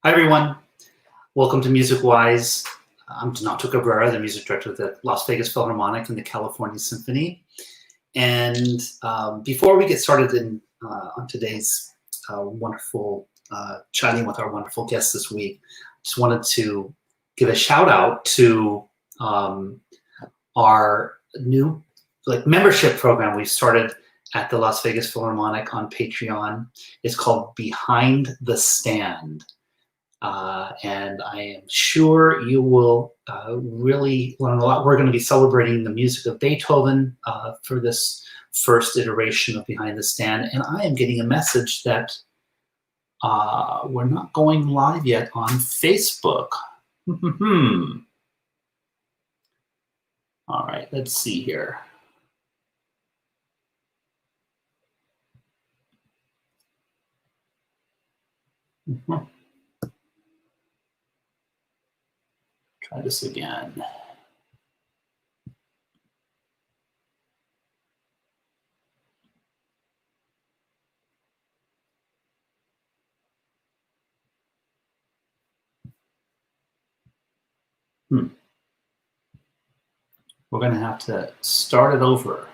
Hi, everyone. Welcome to MusicWise. I'm Donato Cabrera, the music director of the Las Vegas Philharmonic and the California Symphony. And before we get started on today's wonderful chatting with our wonderful guests this week, just wanted to give a shout out to our new membership program we started at the Las Vegas Philharmonic on Patreon. It's called Behind the Stand. And I am sure you will really learn a lot. We're going to be celebrating the music of Beethoven for this first iteration of Behind the Stand. And I am getting a message that we're not going live yet on Facebook. All right, let's see here. Try this again. We're going to have to start it over.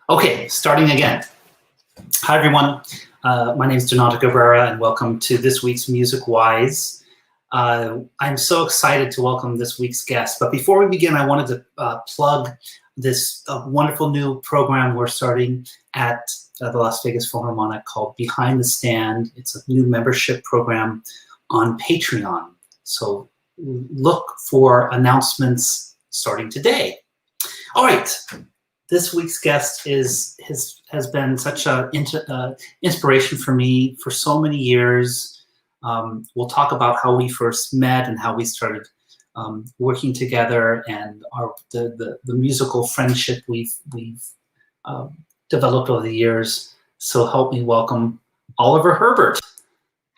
Okay, starting again. Hi, everyone. My name is Donato Cabrera, and welcome to this week's MusicWise. I'm so excited to welcome this week's guest. But before we begin, I wanted to plug this wonderful new program we're starting at the Las Vegas Philharmonic called Behind the Stand. It's a new membership program on Patreon. So look for announcements starting today. All right. This week's guest has been such an inspiration for me for so many years. We'll talk about how we first met and how we started working together, and the musical friendship we've developed over the years. So help me welcome Oliver Herbert.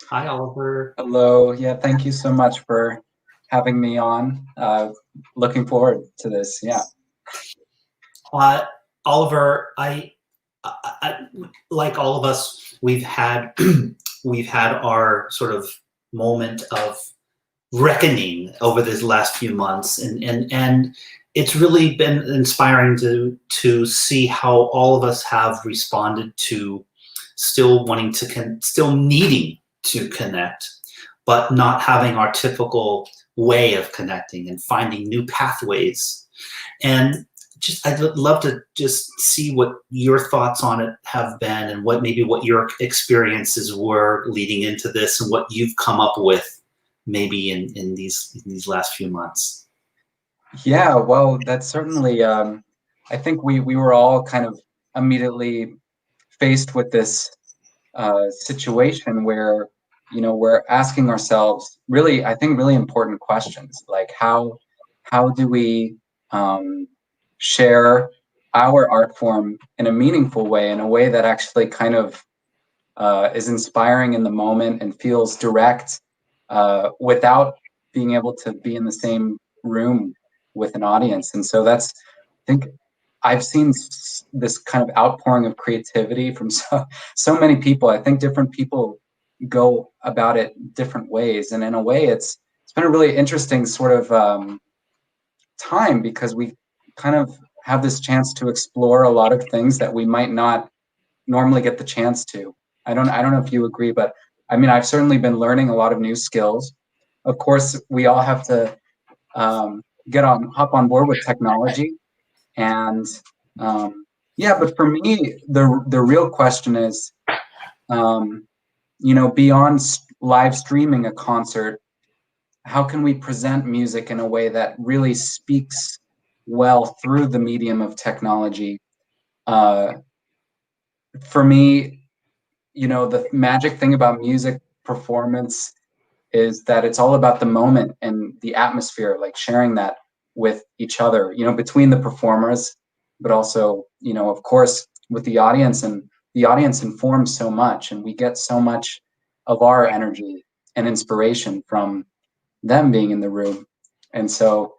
Hi, Oliver. Hello. Yeah, thank you so much for having me on. Looking forward to this. Yeah. Oliver, I like all of us, we've had our sort of moment of reckoning over these last few months, and it's really been inspiring to see how all of us have responded to still needing to connect, but not having our typical way of connecting and finding new pathways. And I'd love to just see what your thoughts on it have been, and what your experiences were leading into this, and what you've come up with maybe in these last few months. Yeah, well, that's certainly, I think we were all kind of immediately faced with this situation where, we're asking ourselves really, I think, really important questions, like how do we share our art form in a meaningful way, in a way that actually kind of is inspiring in the moment and feels direct, without being able to be in the same room with an audience. And so I think I've seen this kind of outpouring of creativity from so many people. I think different people go about it different ways, and in a way it's been a really interesting sort of time, because we kind of have this chance to explore a lot of things that we might not normally get the chance to. I don't know if you agree, but I mean, I've certainly been learning a lot of new skills. Of course, we all have to hop on board with technology, and yeah. But for me, the real question is, beyond live streaming a concert, how can we present music in a way that really speaks well through the medium of technology? For me, the magic thing about music performance is that it's all about the moment and the atmosphere, like sharing that with each other, you know, between the performers, but also, you know, of course, with the audience. And the audience informs so much, and we get so much of our energy and inspiration from them being in the room. And so,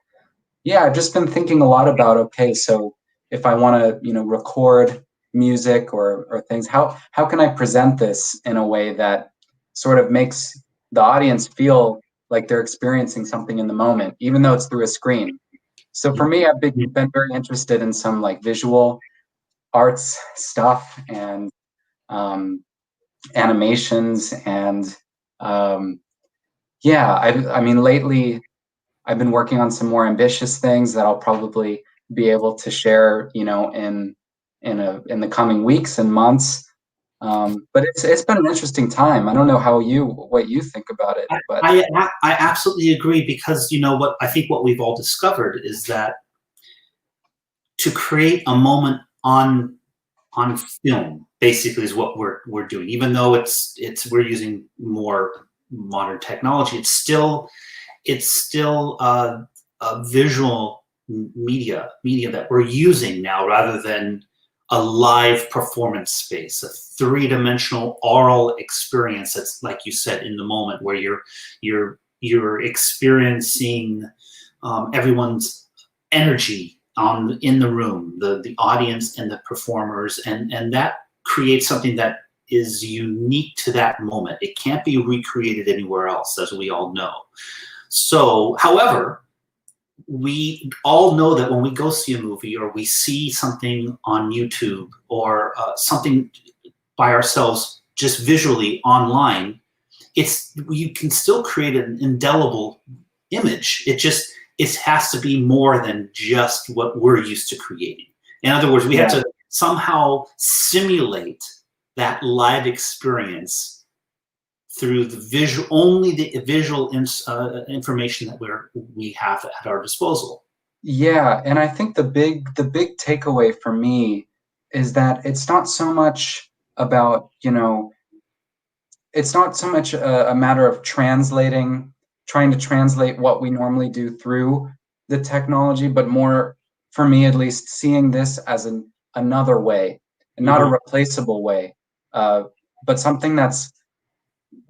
yeah, I've just been thinking a lot about, okay, so if I want to, you know, record music or things, how can I present this in a way that sort of makes the audience feel like they're experiencing something in the moment, even though it's through a screen. So for me, I've been very interested in some like visual arts stuff and animations. And yeah, I mean, lately I've been working on some more ambitious things that I'll probably be able to share, you know, in the coming weeks and months. But it's been an interesting time. I don't know what you think about it, but I absolutely agree, because you know what I think what we've all discovered is that to create a moment on film basically is what we're doing. Even though it's we're using more modern technology, it's still a visual media that we're using now, rather than a live performance space, a three-dimensional oral experience that's, like you said, in the moment, where you're experiencing everyone's energy in the room, the audience and the performers, and that creates something that is unique to that moment. It can't be recreated anywhere else, as we all know. So, however, we all know that when we go see a movie, or we see something on YouTube, or something by ourselves just visually online, you can still create an indelible image. It has to be more than just what we're used to creating. In other words, we have to somehow simulate that live experience through the visual information that we have at our disposal. Yeah, and I think the big takeaway for me is that it's not so much about, you know, it's not so much a matter of trying to translate what we normally do through the technology, but more, for me at least, seeing this as another way, and not a replaceable way, but something that's,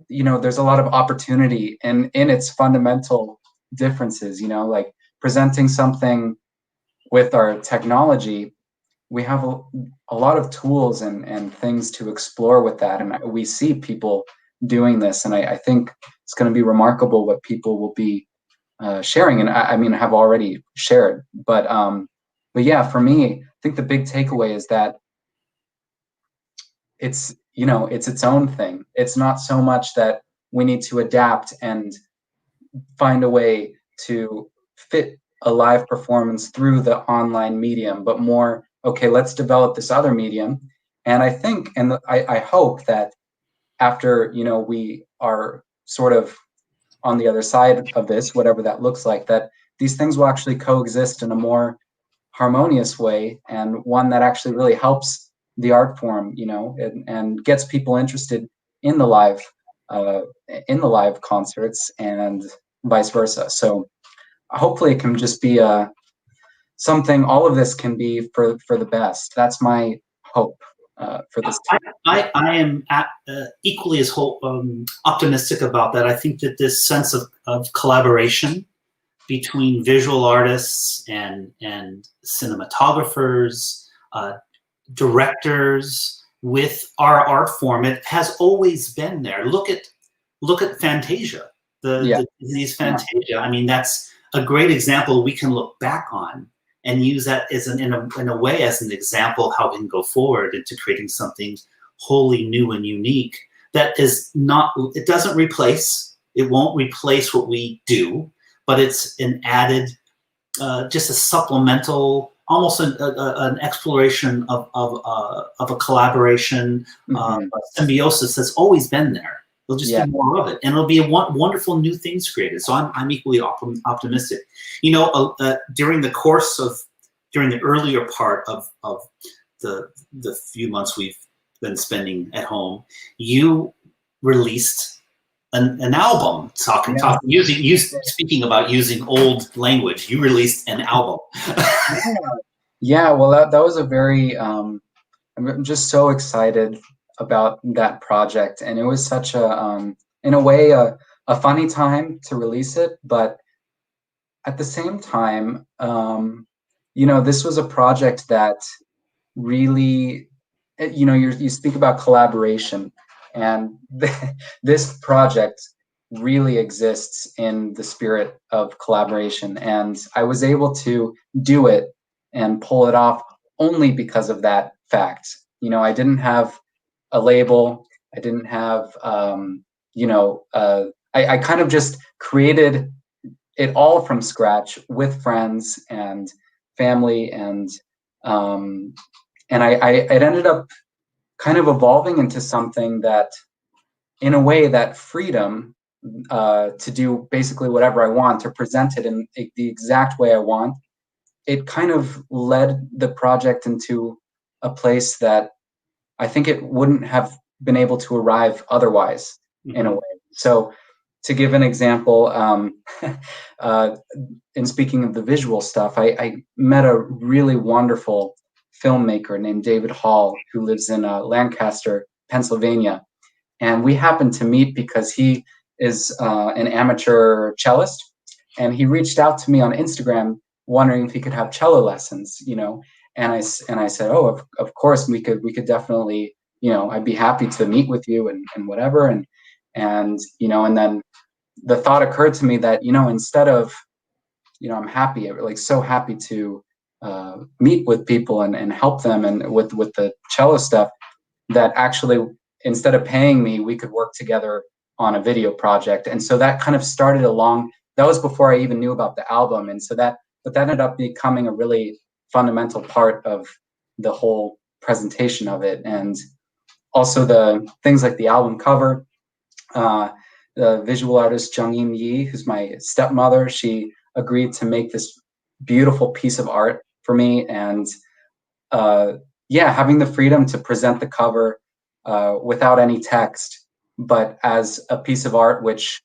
you know, there's a lot of opportunity in its fundamental differences, you know, like presenting something with our technology. We have a lot of tools and things to explore with that. And we see people doing this. And I think it's going to be remarkable what people will be sharing. And I mean, have already shared. But yeah, for me, I think the big takeaway is that it's, you know, it's its own thing. It's not so much that we need to adapt and find a way to fit a live performance through the online medium, but more, okay, let's develop this other medium. And I think, and I hope that after, you know, we are sort of on the other side of this, whatever that looks like, that these things will actually coexist in a more harmonious way, and one that actually really helps the art form, you know, and gets people interested in the live concerts, and vice versa. So hopefully it can just be something, all of this can be for the best. That's my hope for this time. I am equally as optimistic about that. I think that this sense of collaboration between visual artists and cinematographers, directors, with our art form, it has always been there. Look at Fantasia, the Disney's Fantasia. I mean, that's a great example we can look back on and use that as in a way as an example of how we can go forward into creating something wholly new and unique. That is not, it doesn't replace, it won't replace what we do, but it's an added, just a supplemental, almost an exploration of a collaboration, a symbiosis that's always been there. There'll just be more of it, and it'll be wonderful new things created. So I'm equally optimistic. You know, during the earlier part of the few months we've been spending at home, you released an album. Talking speaking about using old language, you released an album. Yeah, well, that was a very, I'm just so excited about that project. And it was such a, in a way, a funny time to release it. But at the same time, this was a project that really, you speak about collaboration, and this project really exists in the spirit of collaboration. And I was able to do it and pull it off only because of that fact. I didn't have a label. I didn't have, I kind of just created it all from scratch with friends and family, and it ended up kind of evolving into something that, in a way, that freedom to do basically whatever I want, to present it in the exact way I want, it kind of led the project into a place that I think it wouldn't have been able to arrive otherwise, in a way. So, to give an example, in speaking of the visual stuff, I met a really wonderful filmmaker named David Hall, who lives in Lancaster, Pennsylvania. And we happened to meet because he is an amateur cellist, and he reached out to me on Instagram wondering if he could have cello lessons, and I said, oh, of course, we could definitely, I'd be happy to meet with you and whatever. And then the thought occurred to me that, instead of, I'm happy, like so happy to meet with people and help them and with the cello stuff, that actually, instead of paying me, we could work together on a video project. And so that kind of started along, that was before I even knew about the album. And so that ended up becoming a really fundamental part of the whole presentation of it. And also the things like the album cover, the visual artist Jung Yi, who's my stepmother, she agreed to make this beautiful piece of art for me. And having the freedom to present the cover without any text, but as a piece of art which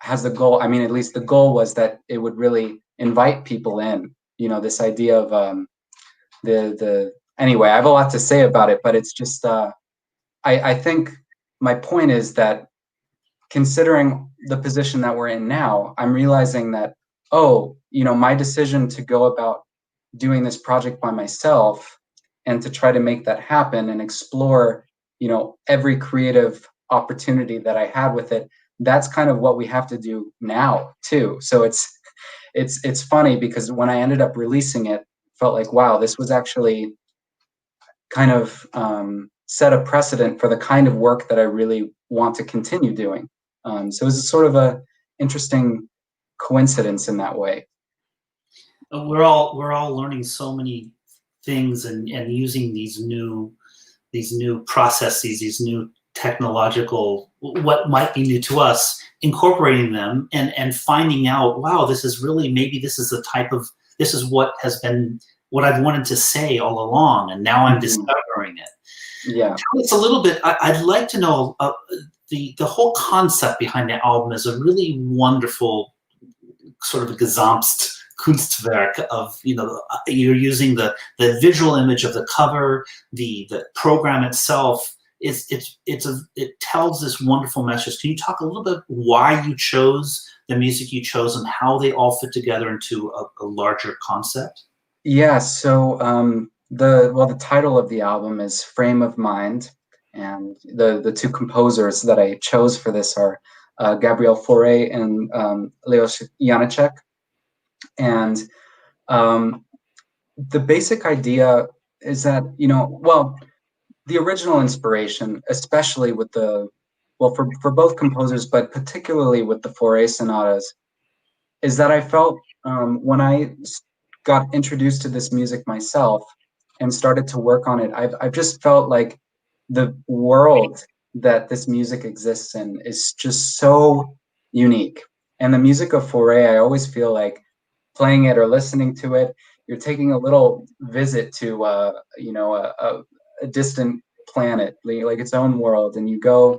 has the goal, at least the goal was that it would really invite people in, this idea of anyway, I have a lot to say about it, but it's just, I think my point is that, considering the position that we're in now, I'm realizing that, my decision to go about doing this project by myself and to try to make that happen and explore, every creative opportunity that I had with it, that's kind of what we have to do now too. So it's funny because when I ended up releasing it, felt like, wow, this was actually kind of set a precedent for the kind of work that I really want to continue doing. So it was a sort of a interesting coincidence in that way. We're all learning so many things and using these new processes, these new technological, what might be new to us, incorporating them and finding out, wow, this is really, maybe this is what I've wanted to say all along, and now I'm discovering it. Yeah. Tell us a little bit, I'd like to know, the whole concept behind the album is a really wonderful sort of a gesamte Kunstwerk of, you're using the visual image of the cover, the program itself. It tells this wonderful message. Can you talk a little bit why you chose the music you chose and how they all fit together into a larger concept? Yeah, so the title of the album is Frame of Mind, and the two composers that I chose for this are Gabriel Fauré and Leos Janáček. And the basic idea is that, the original inspiration, especially with for both composers, but particularly with the Fauré sonatas, is that I felt when I got introduced to this music myself and started to work on it, I've just felt like the world that this music exists in is just so unique. And the music of Fauré, I always feel like playing it or listening to it, you're taking a little visit to a distant planet, like its own world, and you go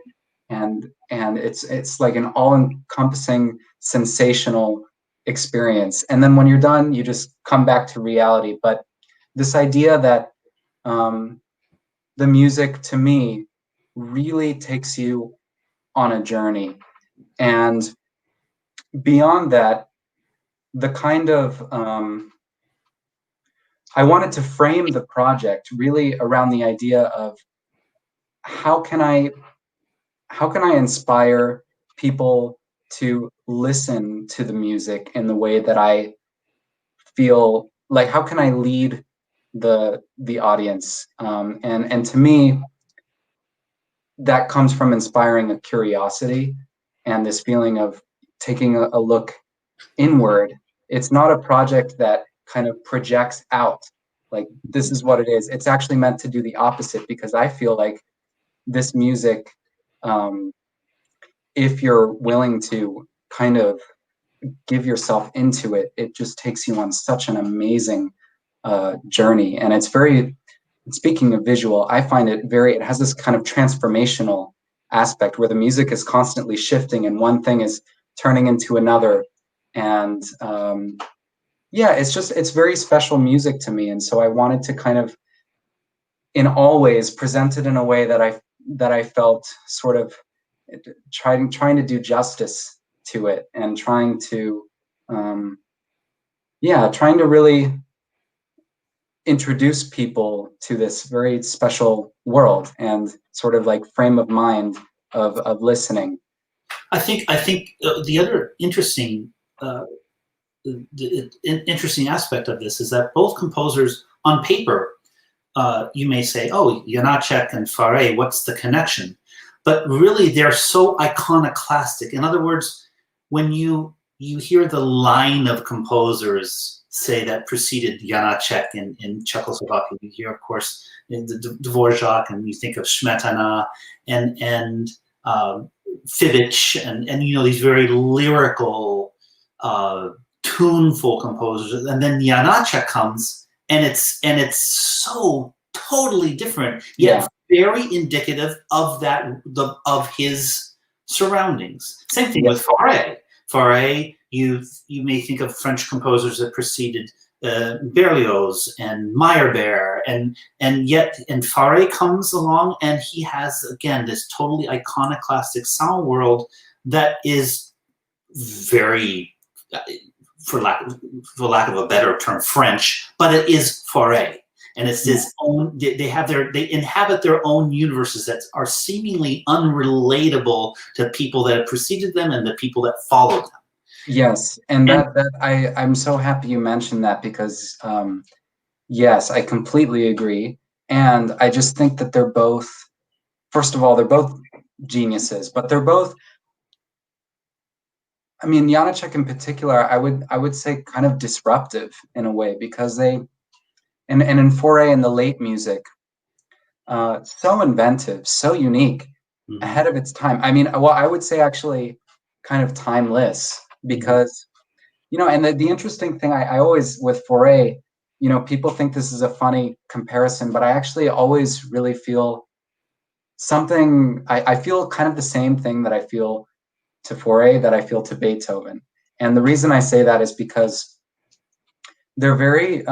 and it's like an all-encompassing sensational experience. And then when you're done, you just come back to reality. But this idea that the music, to me, really takes you on a journey. And beyond that, the kind of I wanted to frame the project really around the idea of how can I inspire people to listen to the music in the way that I feel like, how can I lead the audience? And to me, that comes from inspiring a curiosity and this feeling of taking a look inward. It's not a project that kind of projects out, like this is what it is. It's actually meant to do the opposite, because I feel like this music, if you're willing to kind of give yourself into it, it just takes you on such an amazing journey. And it's very, speaking of visual, I find it it has this kind of transformational aspect where the music is constantly shifting and one thing is turning into another. And yeah, it's very special music to me. And so I wanted to kind of, in all ways, present it in a way that I felt sort of trying to do justice to it, and trying to really introduce people to this very special world and sort of like frame of mind of listening. I think the other interesting interesting aspect of this is that both composers, on paper, you may say, oh, Janáček and Fauré, what's the connection? But really, they're so iconoclastic. In other words, when you hear the line of composers, say, that preceded Janáček in Czechoslovakia, you hear, of course, the Dvorak, and you think of Smetana and Fibic, and you know, these very lyrical, tuneful composers. And then Janáček comes, and it's so totally different, yet very indicative of of his surroundings. Same thing with Fauré. Fauré, you may think of French composers that preceded Berlioz and Meyerbeer, and Fauré comes along, and he has, again, this totally iconoclastic sound world that is very, for lack of a better term, French, but it is Fauré. And it's this own, they inhabit their own universes that are seemingly unrelatable to people that have preceded them and the people that followed them. Yes, and I'm so happy you mentioned that, because yes, I completely agree. And I just think that they're both, first of all, they're both geniuses, but they're both, I mean, Janáček in particular, I would say kind of disruptive in a way, because they, and in Fauré in the late music, so inventive, so unique, ahead of its time. I mean, well, I would say actually kind of timeless, because, you know, and the interesting thing, I always, with Fauré, you know, people think this is a funny comparison, but I actually always really feel something, I feel kind of the same thing that I feel to Fauré that I feel to Beethoven. And the reason I say that is because they're very,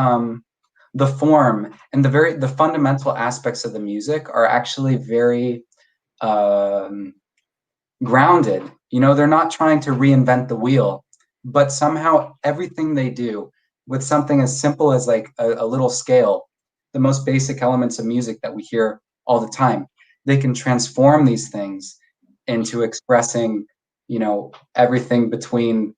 the form and the fundamental aspects of the music are actually very grounded. You know, they're not trying to reinvent the wheel, but somehow everything they do, with something as simple as like a little scale, the most basic elements of music that we hear all the time, they can transform these things into expressing, you know, everything between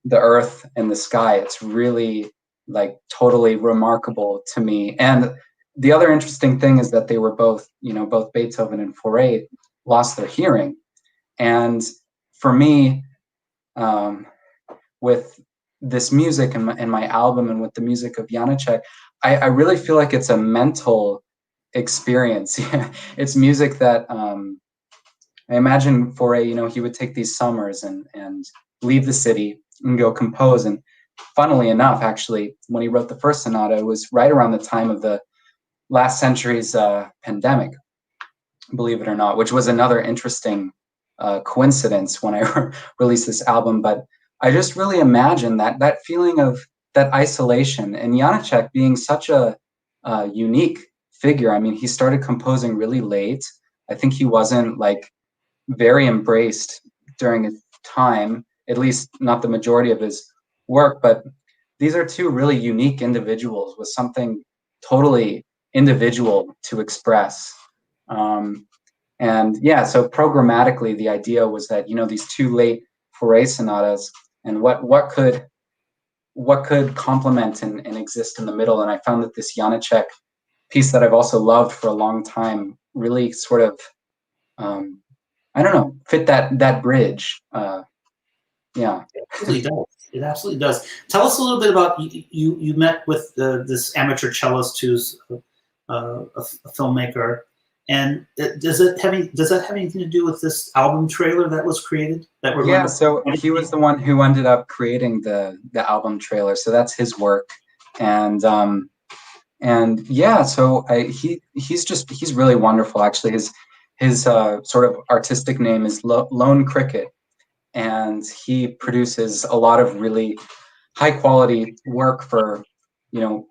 the earth and the sky. It's really, like, totally remarkable to me. And the other interesting thing is that they were both, you know, both Beethoven and Fauré lost their hearing. And for me, with this music and my album, and with the music of Janáček, I really feel like it's a mental experience. It's music that I imagine Fauré, you know, he would take these summers and leave the city and go compose. And funnily enough, actually, when he wrote the first sonata, it was right around the time of the last century's pandemic, believe it or not, which was another interesting coincidence when I released this album, but I just really imagine that feeling of that isolation, and Janacek being such a unique figure. I mean, he started composing really late. I think he wasn't like very embraced during his time, at least not the majority of his work, but these are two really unique individuals with something totally individual to express. And yeah, so programmatically, the idea was that, you know, these two late Fauré sonatas, and what could complement and exist in the middle. And I found that this Janacek piece that I've also loved for a long time really sort of, I don't know, fit that bridge. Yeah. It absolutely does. It absolutely does. Tell us a little bit about you met with this amateur cellist who's a filmmaker, and does that have anything to do with this album trailer that was created? So he was the one who ended up creating the album trailer. So that's his work, and yeah. So he's really wonderful. Actually, his sort of artistic name is Lone Cricket. And he produces a lot of really high quality work for, you know,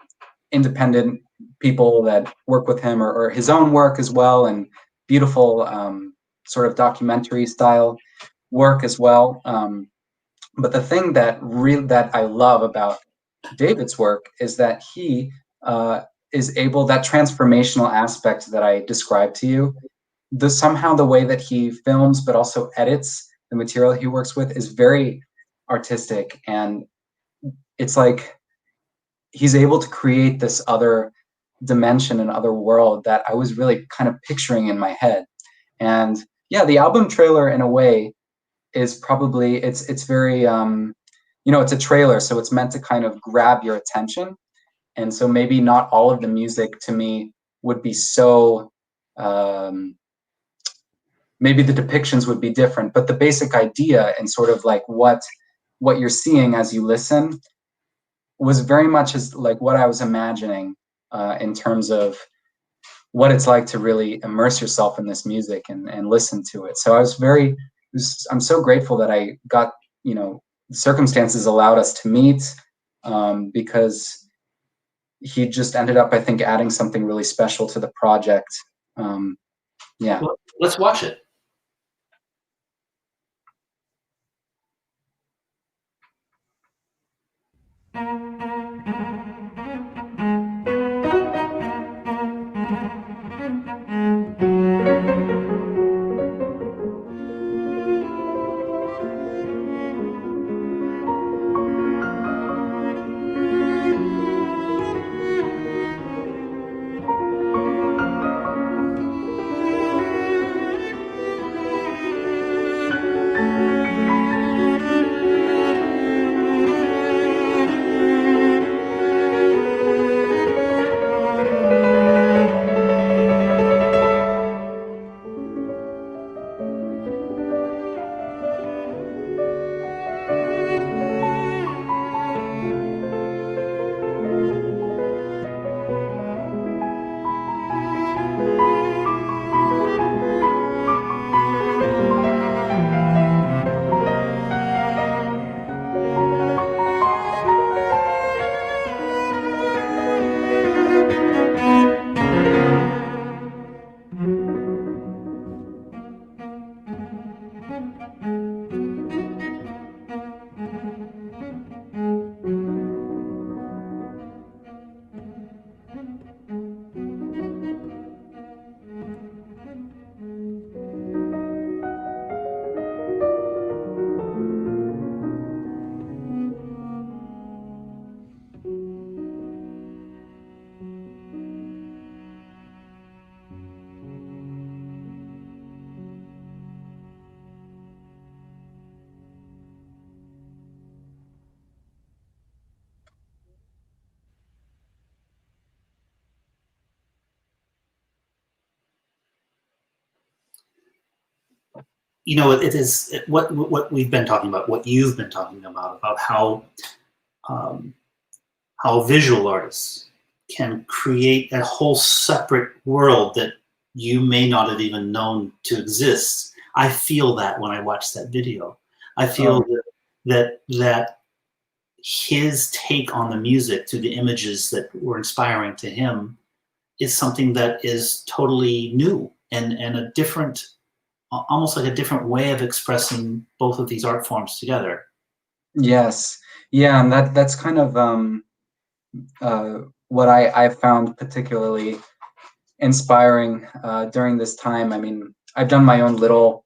independent people that work with him, or his own work as well, and beautiful sort of documentary style work as well. But the thing that I love about David's work is that he is able, that transformational aspect that I described to you, somehow the way that he films but also edits the material he works with is very artistic, and it's like he's able to create this other dimension and other world that I was really kind of picturing in my head. And yeah, the album trailer in a way is probably, it's very, you know, it's a trailer, so it's meant to kind of grab your attention. And so maybe not all of the music to me would be so, maybe the depictions would be different, but the basic idea and sort of like what you're seeing as you listen was very much as like what I was imagining in terms of what it's like to really immerse yourself in this music and listen to it. So I'm so grateful that I got, you know, the circumstances allowed us to meet, because he just ended up, I think, adding something really special to the project. Yeah. Well, let's watch it. You know, it is what we've been talking about, what you've been talking about how visual artists can create a whole separate world that you may not have even known to exist. I feel that when I watch that video. I feel that his take on the music through the images that were inspiring to him is something that is totally new and a different, almost like a different way of expressing both of these art forms together. Yes. Yeah, and that's kind of what I found particularly inspiring during this time. I mean, I've done my own little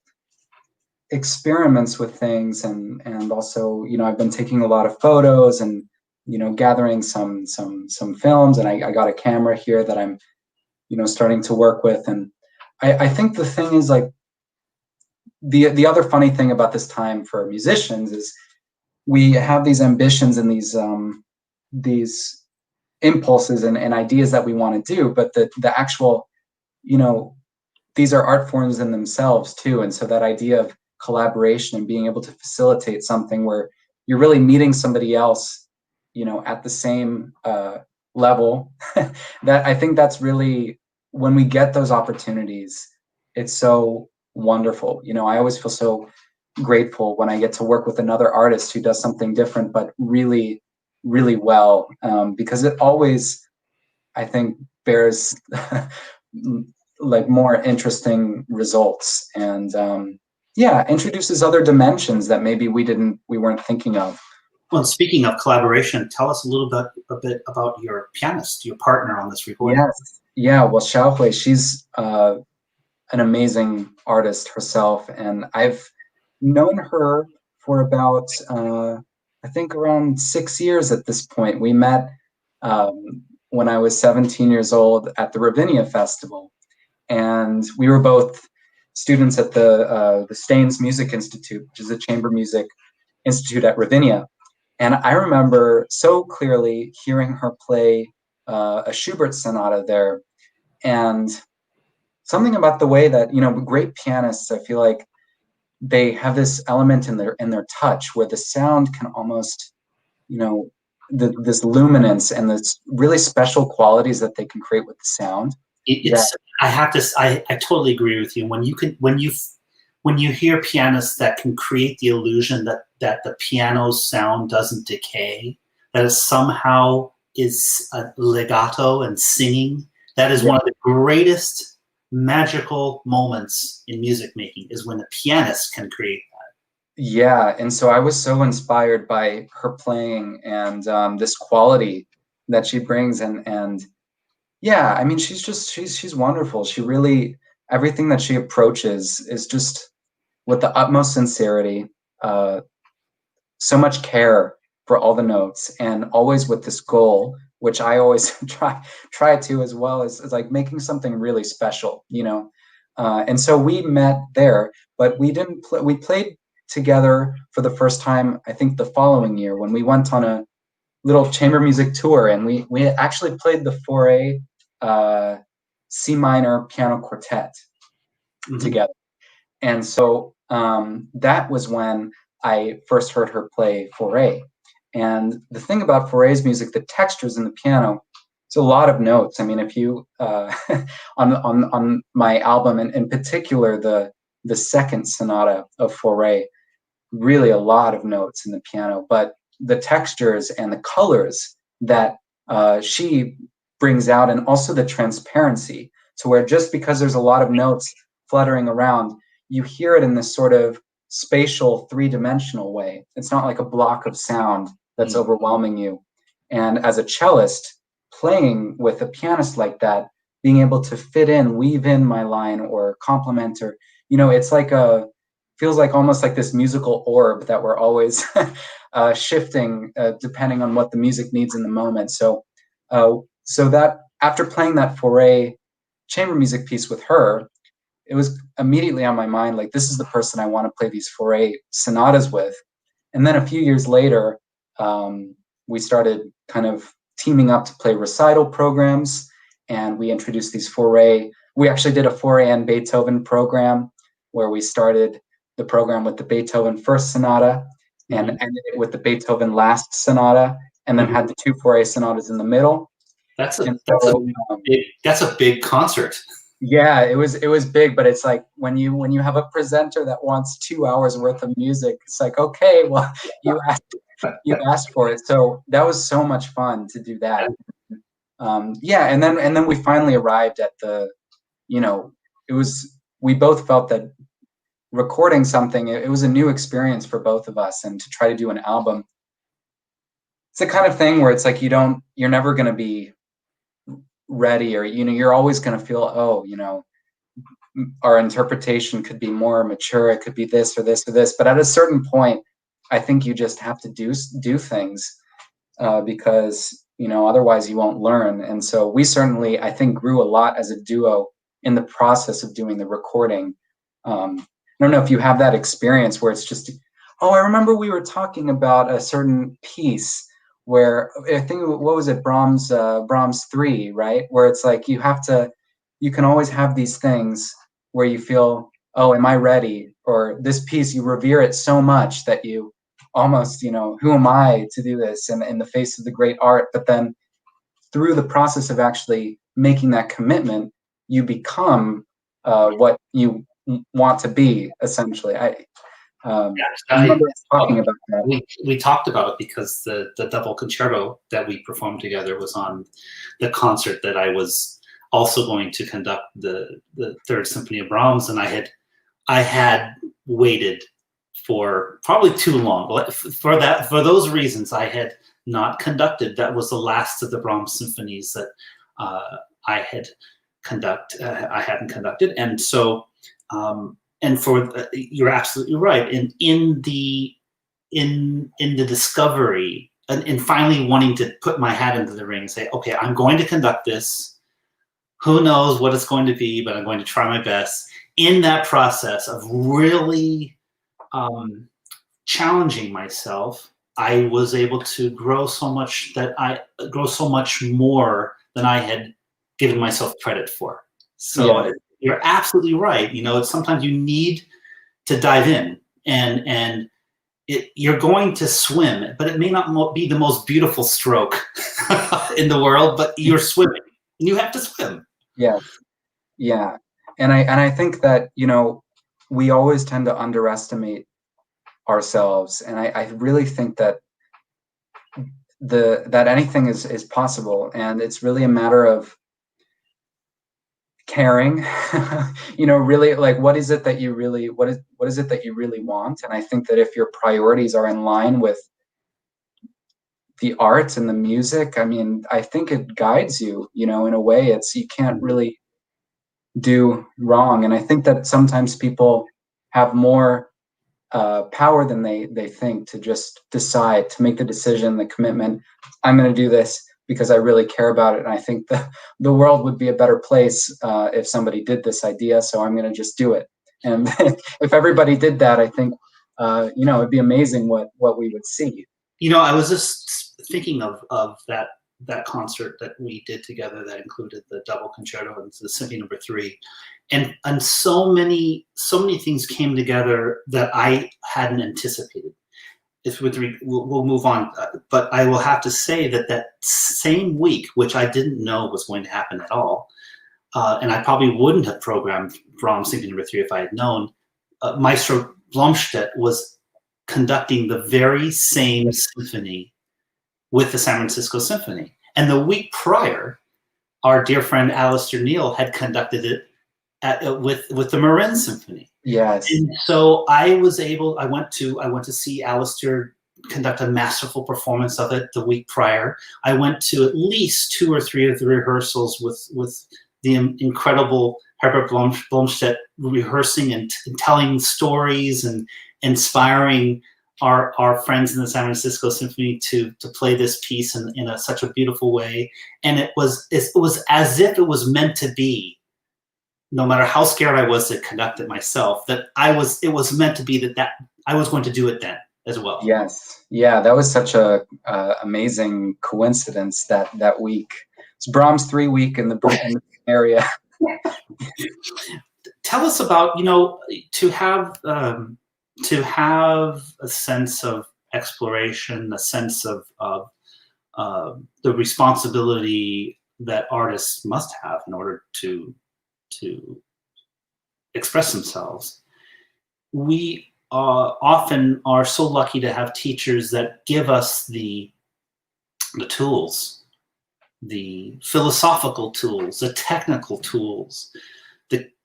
experiments with things, and also, you know, I've been taking a lot of photos and, you know, gathering some films, and I got a camera here that I'm, you know, starting to work with. And I think the thing is, like, the other funny thing about this time for musicians is we have these ambitions and these impulses and ideas that we want to do, but the actual, you know, these are art forms in themselves too. And so that idea of collaboration and being able to facilitate something where you're really meeting somebody else, you know, at the same level, that I think that's really, when we get those opportunities, it's so wonderful. You know, I always feel so grateful when I get to work with another artist who does something different, but really, really well, because it always, I think, bears like more interesting results, and yeah, introduces other dimensions that maybe we weren't thinking of. Well, speaking of collaboration, tell us a bit about your pianist, your partner on this recording. Yes, yeah. Well, Xiaohui, she's an amazing artist herself, and I've known her for about I think around 6 years at this point. We met when I was 17 years old at the Ravinia Festival, and we were both students at the Staines Music Institute, which is a chamber music institute at Ravinia. And I remember so clearly hearing her play a Schubert sonata there, and something about the way that, you know, great pianists, I feel like they have this element in their touch where the sound can almost, you know, this luminance and this really special qualities that they can create with the sound. I totally agree with you. When you hear pianists that can create the illusion that the piano's sound doesn't decay, that it somehow is a legato and singing, that is one of the greatest magical moments in music making, is when the pianist can create that. Yeah, and so I was so inspired by her playing and this quality that she brings, and yeah, I mean, she's wonderful. She really, everything that she approaches is just with the utmost sincerity, so much care for all the notes, and always with this goal, which I always try to, as well as like making something really special, you know. And so we met there, but we didn't play. We played together for the first time, I think, the following year when we went on a little chamber music tour, and we actually played the Fauré C minor piano quartet together. And so that was when I first heard her play Fauré. And the thing about Fauré's music, the textures in the piano, it's a lot of notes. I mean, if you on my album, and in particular the second sonata of Fauré, really a lot of notes in the piano, but the textures and the colors that she brings out, and also the transparency, to where just because there's a lot of notes fluttering around, you hear it in this sort of spatial, three-dimensional way. It's not like a block of sound that's overwhelming you. And as a cellist, playing with a pianist like that, being able to weave in my line or complement, or, you know, it's like feels like almost like this musical orb that we're always shifting depending on what the music needs in the moment. So that after playing that Fauré chamber music piece with her, it was immediately on my mind, like, this is the person I want to play these Fauré sonatas with. And then a few years later, we started kind of teaming up to play recital programs, and we introduced these Fauré. We actually did a Fauré and Beethoven program where we started the program with the Beethoven First Sonata and ended it with the Beethoven Last Sonata, and then had the two Fauré sonatas in the middle. That's a big concert. Yeah, it was big, but it's like when you have a presenter that wants 2 hours worth of music, it's like, okay, well, you asked for it. So that was so much fun to do that. Yeah, and then we finally arrived at the, it was, we both felt that recording something, it was a new experience for both of us, and to try to do an album, it's the kind of thing where it's like you're never going to be ready, or you're always going to feel, oh, our interpretation could be more mature, it could be this or this or this, but at a certain point I think you just have to do things, because otherwise you won't learn. And so we certainly, I think, grew a lot as a duo in the process of doing the recording. I don't know if you have that experience where it's just, oh, I remember we were talking about a certain piece where I think, what was it, Brahms 3, right? Where it's like you can always have these things where you feel, oh, am I ready? Or this piece, you revere it so much that you almost, who am I to do this in the face of the great art? But then through the process of actually making that commitment, you become what you want to be, essentially. I remember talking about that. We talked about it because the double concerto that we performed together was on the concert that I was also going to conduct, the Third Symphony of Brahms, and I had waited for probably too long. For those reasons, I had not conducted. That was the last of the Brahms symphonies that I hadn't conducted, and so. And you're absolutely right. In the discovery and finally wanting to put my hat into the ring and say, okay, I'm going to conduct this. Who knows what it's going to be, but I'm going to try my best. In that process of really challenging myself, I was able to grow so much more than I had given myself credit for. So. Yeah. You're absolutely right. Sometimes you need to dive in, and you're going to swim, but it may not be the most beautiful stroke in the world, but you're swimming, and you have to swim. Yes, yeah, and I think that we always tend to underestimate ourselves, and I really think that that anything is possible, and it's really a matter of caring, really, like, what is it that you really want? And I think that if your priorities are in line with the arts and the music, I mean, I think it guides you, in a way. You can't really do wrong. And I think that sometimes people have more power than they think, to just decide, to make the decision, the commitment. I'm going to do this because I really care about it. And I think the world would be a better place if somebody did this idea. So I'm going to just do it. And if everybody did that, I think, it'd be amazing what we would see. I was just thinking of that concert that we did together that included the double concerto and the Symphony Number 3, and so many things came together that I hadn't anticipated. We'll move on, but I will have to say that same week, which I didn't know was going to happen at all, and I probably wouldn't have programmed Brahms Symphony Number 3 if I had known, Maestro Blomstedt was conducting the very same symphony with the San Francisco Symphony. And the week prior, our dear friend Alistair Neal had conducted it with the Marin Symphony. Yes. And so I went to see Alistair conduct a masterful performance of it the week prior. I went to at least 2 or 3 of the rehearsals with the incredible Herbert Blomstedt, rehearsing and telling stories and inspiring our friends in the San Francisco Symphony to play this piece in such a beautiful way. And it was as if it was meant to be. No matter how scared I was to conduct it myself, it was meant to be that I was going to do it then as well. Yes, yeah, that was such a amazing coincidence that week. It's Brahms 3 week in the area. Tell us about to have a sense of exploration, a sense of the responsibility that artists must have in order to to express themselves. We often are so lucky to have teachers that give us the tools, the philosophical tools, the technical tools,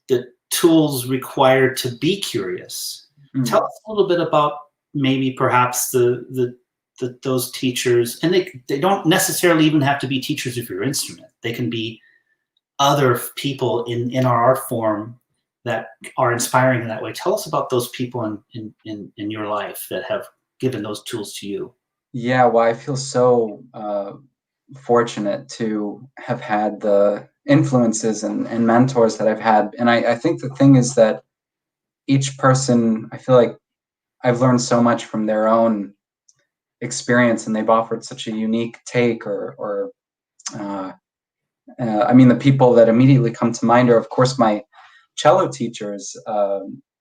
the tools required to be curious. Tell us a little bit about maybe perhaps those teachers, and they don't necessarily even have to be teachers of your instrument. They can be other people in our art form that are inspiring in that way. Tell us about those people in your life that have given those tools to you. Yeah, well, I feel so fortunate to have had the influences and mentors that I've had. And I think the thing is that each person, I feel like I've learned so much from their own experience, and they've offered such a unique take I mean, the people that immediately come to mind are, of course, my cello teachers,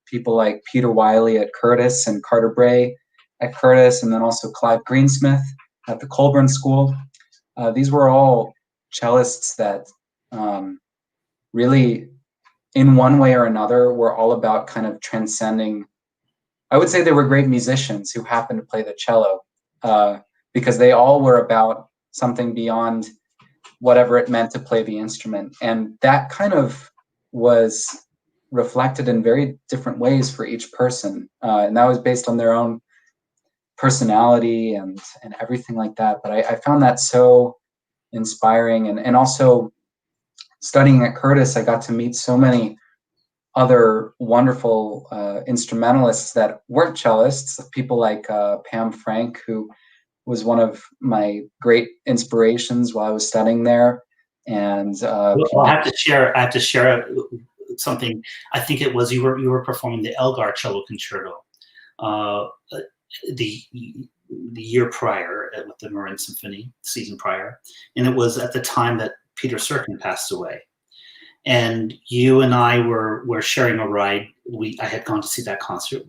people like Peter Wiley at Curtis and Carter Bray at Curtis, and then also Clive Greensmith at the Colburn School. These were all cellists that really, in one way or another, were all about kind of transcending. I would say they were great musicians who happened to play the cello, because they all were about something beyond whatever it meant to play the instrument. And that kind of was reflected in very different ways for each person. And that was based on their own personality and everything like that. But I found that so inspiring. And also studying at Curtis, I got to meet so many other wonderful instrumentalists that weren't cellists, people like Pam Frank, who was one of my great inspirations while I was studying there. And I have to share something. I think it was you were performing the Elgar cello concerto the year prior with the Marin Symphony, season prior, and it was at the time that Peter Serkin passed away. And you and I were sharing a ride. I had gone to see that concert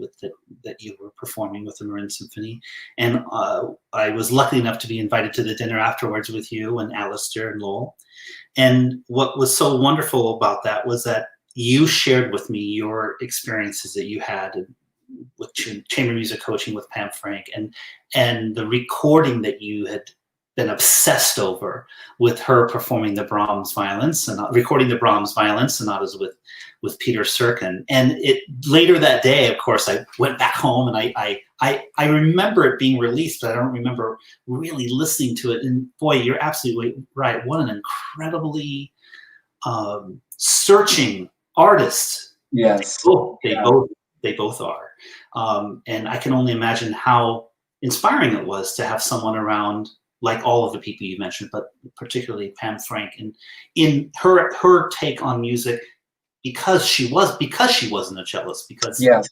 that you were performing with the Marin Symphony, and I was lucky enough to be invited to the dinner afterwards with you and Alistair and Lowell. And what was so wonderful about that was that you shared with me your experiences that you had with chamber music coaching with Pam Frank, and the recording that you had been obsessed over with her performing the Brahms violin sonata, recording the Brahms violin sonatas with Peter Serkin. And later that day, of course, I went back home and I remember it being released, but I don't remember really listening to it. And boy, you're absolutely right. What an incredibly searching artist. yes, They both are. And I can only imagine how inspiring it was to have someone around like all of the people you mentioned, but particularly Pam Frank, and in her take on music, because she wasn't a cellist, because yes,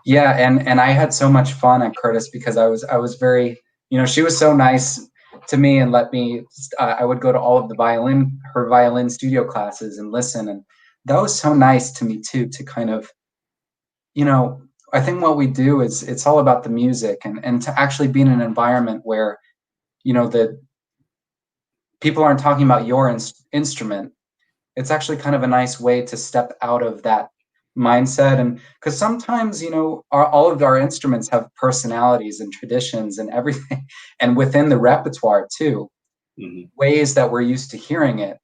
yeah, and I had so much fun at Curtis because I was very, she was so nice to me and let me. I would go to all of her violin studio classes and listen, and that was so nice to me too, to kind of, I think what we do is it's all about the music, and to actually be in an environment where that people aren't talking about your instrument. It's actually kind of a nice way to step out of that mindset. And because sometimes, all of our instruments have personalities and traditions and everything, and within the repertoire too, ways that we're used to hearing it.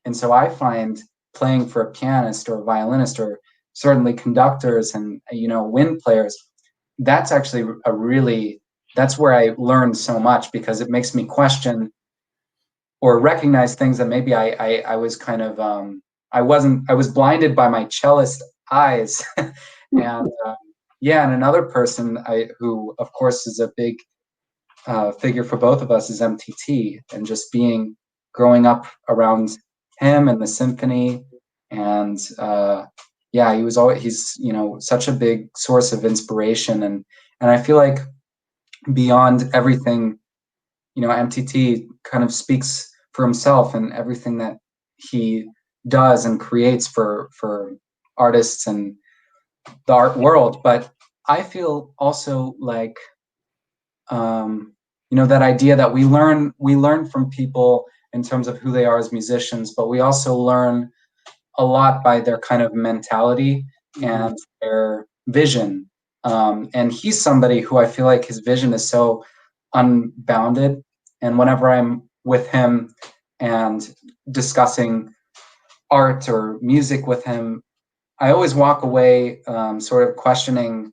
And so I find playing for a pianist or a violinist, or certainly conductors and, wind players, that's actually that's where I learned so much, because it makes me question or recognize things that maybe I was kind of, I was blinded by my cellist eyes. And and another person who of course is a big figure for both of us is MTT, and just growing up around him and the symphony. And he's such a big source of inspiration. And I feel like beyond everything, MTT kind of speaks for himself and everything that he does and creates for artists and the art world. But I feel also like, that idea that we learn from people in terms of who they are as musicians, but we also learn a lot by their kind of mentality and their vision. And he's somebody who I feel like his vision is so unbounded. And whenever I'm with him and discussing art or music with him, I always walk away sort of questioning,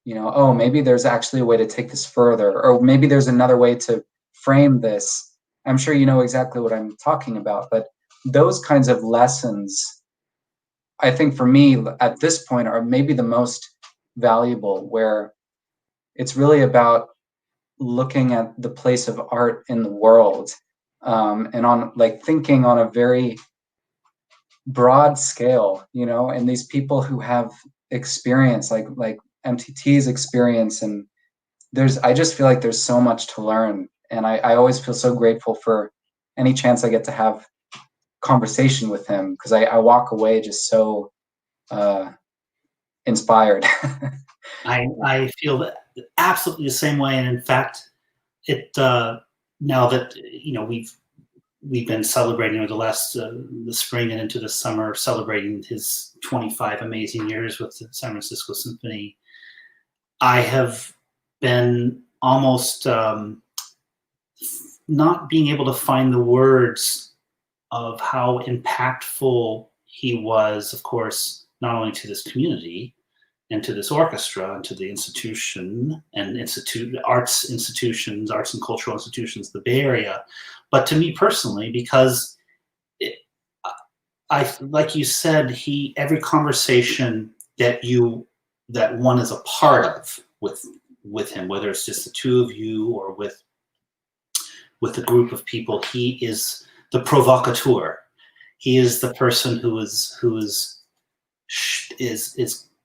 oh, maybe there's actually a way to take this further, or maybe there's another way to frame this. I'm sure you know exactly what I'm talking about, but those kinds of lessons, I think for me at this point, are maybe the most valuable, where it's really about looking at the place of art in the world, and on like thinking on a very broad scale, and these people who have experience, like MTT's experience, and I just feel like there's so much to learn, and I always feel so grateful for any chance I get to have conversation with him, because I walk away just so inspired. I feel that absolutely the same way, and in fact, it now that we've been celebrating over the spring and into the summer, celebrating his 25 amazing years with the San Francisco Symphony. I have been almost not being able to find the words of how impactful he was, of course, not only to this community and to this orchestra and to the institution and arts and cultural institutions, the Bay Area, but to me personally, because like you said, every conversation that one is a part of with him, whether it's just the two of you or with a group of people, he is the provocateur. He is the person who is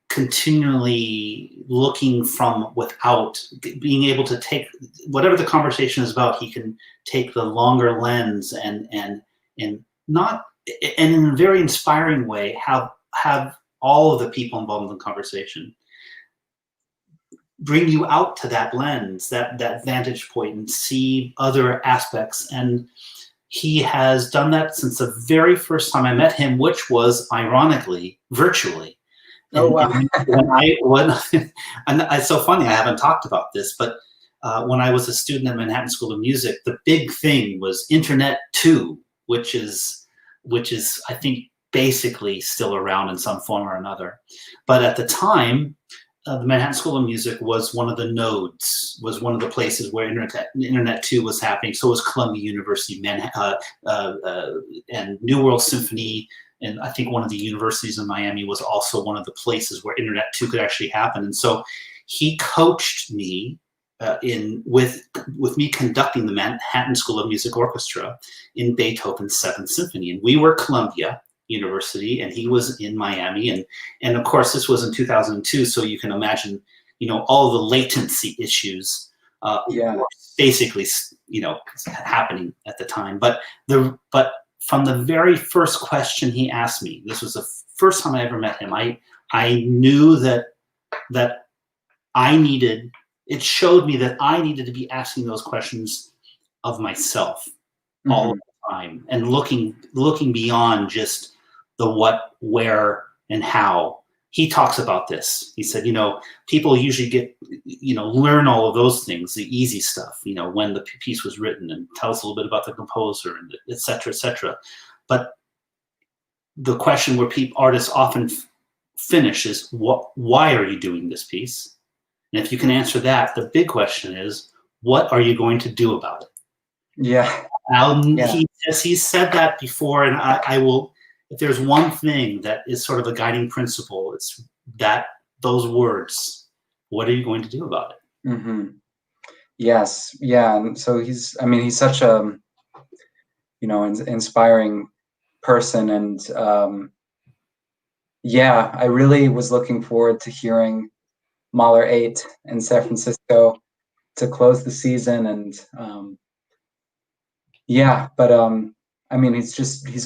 continually looking from without, being able to take whatever the conversation is about. He can take the longer lens and not, and in a very inspiring way, have all of the people involved in the conversation bring you out to that lens, that vantage point, and see other aspects. And he has done that since the very first time I met him, which was ironically virtually. Oh, wow. And it's so funny, I haven't talked about this, but when I was a student at Manhattan School of Music, the big thing was Internet 2, which is I think basically still around in some form or another. But at the time, the Manhattan School of Music was one of the nodes, was one of the places where Internet 2 was happening. So was Columbia University, and New World Symphony, and I think one of the universities in Miami was also one of the places where Internet 2 could actually happen. And so he coached me with me conducting the Manhattan School of Music Orchestra in Beethoven's Seventh Symphony. And we were Columbia University, and he was in Miami. And of course, this was in 2002, so you can imagine, all of the latency issues were basically, happening at the time. But from the very first question he asked me, this was the first time I ever met him, I knew that I needed, it showed me that I needed to be asking those questions of myself all the time, and looking beyond just the what, where, and how. He talks about this. He said, people usually get, learn all of those things, the easy stuff, when the piece was written, and tell us a little bit about the composer, and et cetera, et cetera. But the question where artists often finish is, why are you doing this piece? And if you can answer that, the big question is, what are you going to do about it? Yeah. He said that before, and I will, if there's one thing that is sort of a guiding principle, it's those words. What are you going to do about it? Mm-hmm. Yes. Yeah. And so he's such a, inspiring person. And I really was looking forward to hearing Mahler 8 in San Francisco to close the season. And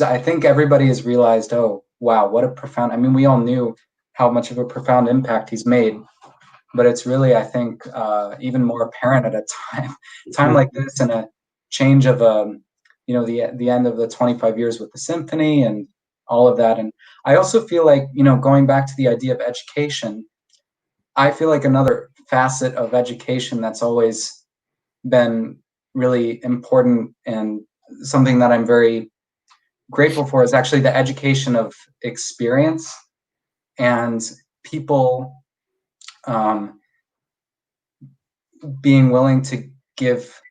I think everybody has realized, oh, wow, what a profound, we all knew how much of a profound impact he's made, but it's really, I think, even more apparent at a time like this, and a change of, the end of the 25 years with the symphony and all of that. And I also feel like, going back to the idea of education, I feel like another facet of education that's always been really important and something that I'm very grateful for is actually the education of experience and people being willing to give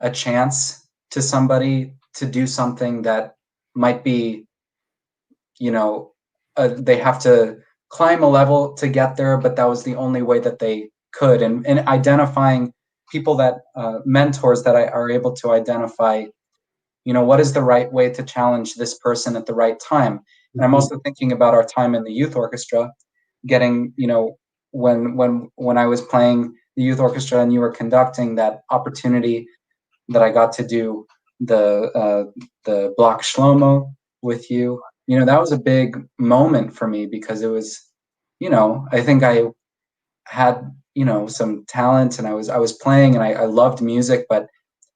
a chance to somebody to do something that might be, they have to climb a level to get there, but that was the only way that they could. And identifying people that, mentors that are able to identify, what is the right way to challenge this person at the right time. And I'm also thinking about our time in the youth orchestra, getting, when I was playing the youth orchestra and you were conducting, that opportunity that I got to do the block Shlomo with you. That was a big moment for me because it was, I think I had, some talent and I was playing and I loved music, but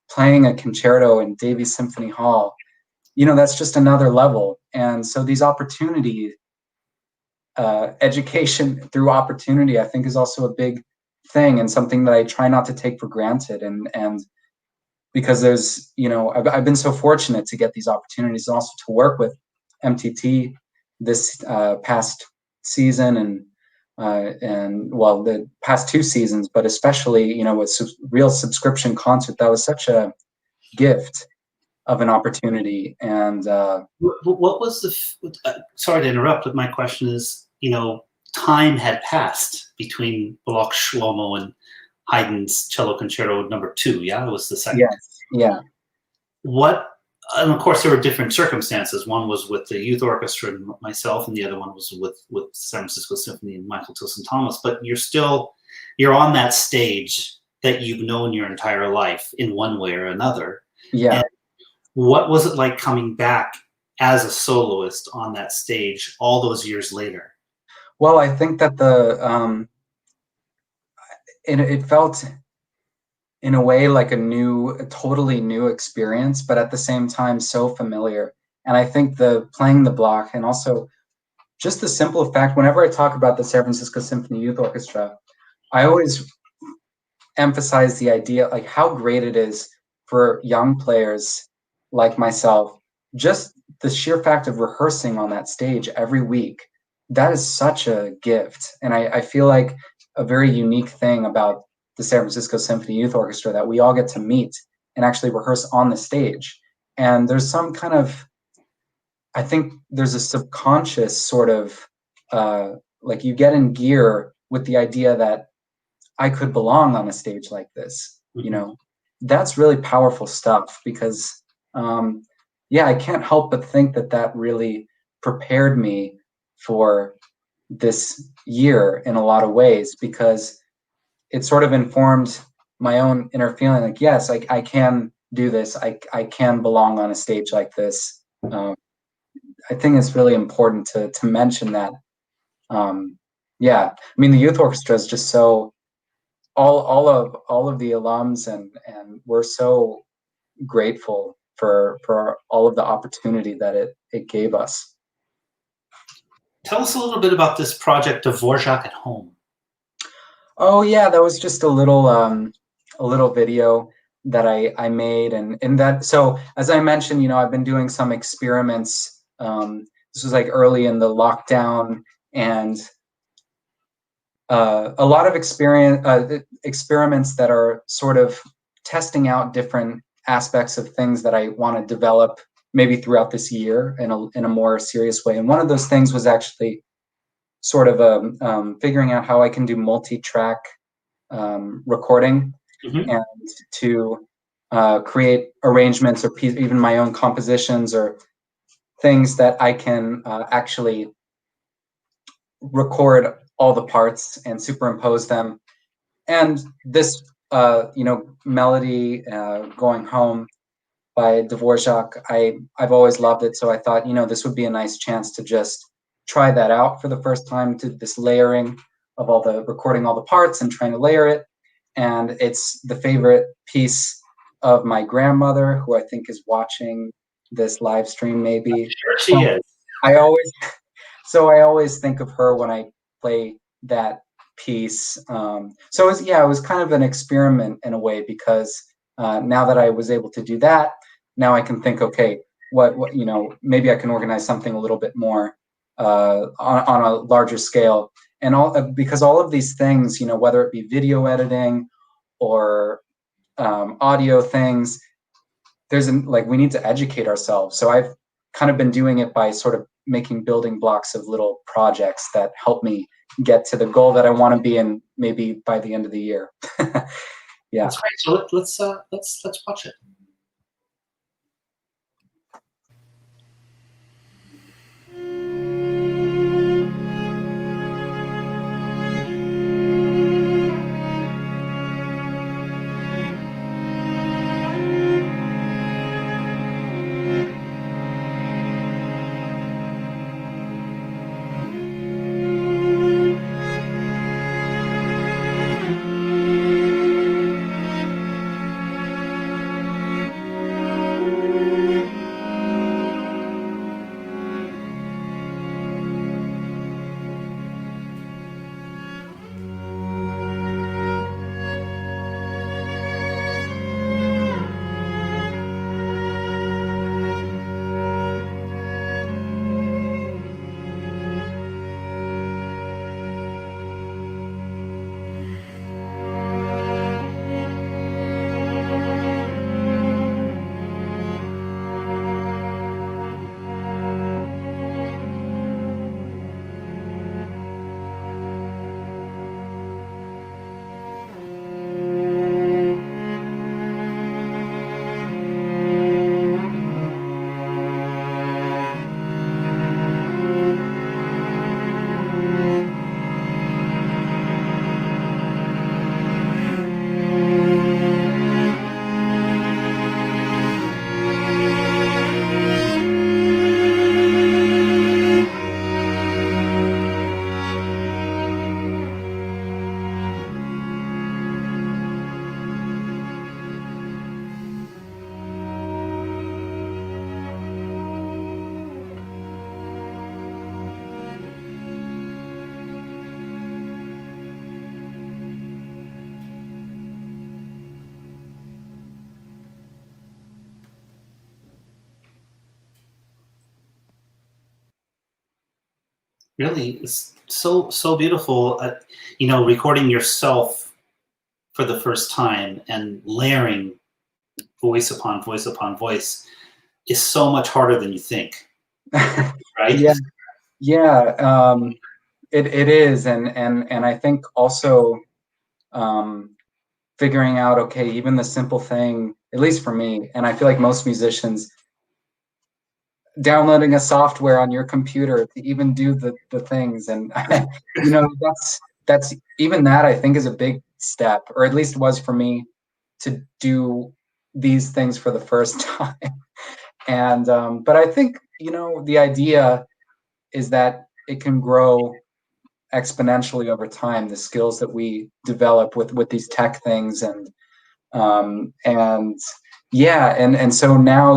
playing a concerto in Davies Symphony Hall, that's just another level. And so these opportunities, education through opportunity, I think is also a big thing and something that I try not to take for granted. And because there's, I've been so fortunate to get these opportunities and also to work with MTT this past season and well, the past 2 seasons, but especially, with real subscription concert. That was such a gift of an opportunity. And what was sorry to interrupt, but my question is, time had passed between Bloch Shlomo and Haydn's Cello Concerto No. 2. Yeah, it was the second. Yes. Yeah. And of course, there were different circumstances. One was with the youth orchestra and myself, and the other one was with San Francisco Symphony and Michael Tilson Thomas. But you're on that stage that you've known your entire life in one way or another. Yeah. And what was it like coming back as a soloist on that stage all those years later? Well, I think that it felt in a way like a totally new experience, but at the same time so familiar. And I think playing the block and also just the simple fact, whenever I talk about the San Francisco Symphony Youth Orchestra, I always emphasize the idea, like how great it is for young players like myself, just the sheer fact of rehearsing on that stage every week. That is such a gift. And I feel like a very unique thing about the San Francisco Symphony Youth Orchestra that we all get to meet and actually rehearse on the stage. And there's some kind of, I think there's a subconscious sort of, like you get in gear with the idea that I could belong on a stage like this. Mm-hmm. That's really powerful stuff because, I can't help but think that really prepared me for this year in a lot of ways, because it sort of informed my own inner feeling like, yes, I can do this. I can belong on a stage like this. I think it's really important to mention that. I mean, the youth orchestra is just so, all of the alums and we're so grateful for all of the opportunity that it gave us. Tell us a little bit about this project of Dvorak at Home. Oh yeah, that was just a little video that I made, and that, so as I mentioned, I've been doing some experiments. This was like early in the lockdown, and a lot of experiments that are sort of testing out different aspects of things that I want to develop maybe throughout this year in a more serious way. And one of those things was actually sort of figuring out how I can do multi-track recording, Mm-hmm. and to create arrangements or even my own compositions or things that I can actually record all the parts and superimpose them. And this, melody, Going Home by Dvorak, I've always loved it. So I thought, this would be a nice chance to just try that out for the first time, to this layering of recording all the parts and trying to layer it. And it's the favorite piece of my grandmother, who I think is watching this live stream maybe. Sure she is. I always so I always think of her when I play that piece. So it was kind of an experiment in a way, because now that I was able to do that, now I can think, okay, what maybe I can organize something a little bit more on a larger scale. And because all of these things, whether it be video editing or audio things, we need to educate ourselves. So I've kind of been doing it by sort of making building blocks of little projects that help me get to the goal that I want to be in, maybe by the end of the year. Yeah, that's great. So let's watch it. Really, it's so beautiful. Recording yourself for the first time and layering voice upon voice upon voice is so much harder than you think, right? Yeah. It is, and I think also figuring out, okay, even the simple thing, at least for me, and I feel like most musicians, downloading a software on your computer to even do the things, and that's even that, I think, is a big step, or at least was for me, to do these things for the first time. And but I think the idea is that it can grow exponentially over time, the skills that we develop with these tech things. And so now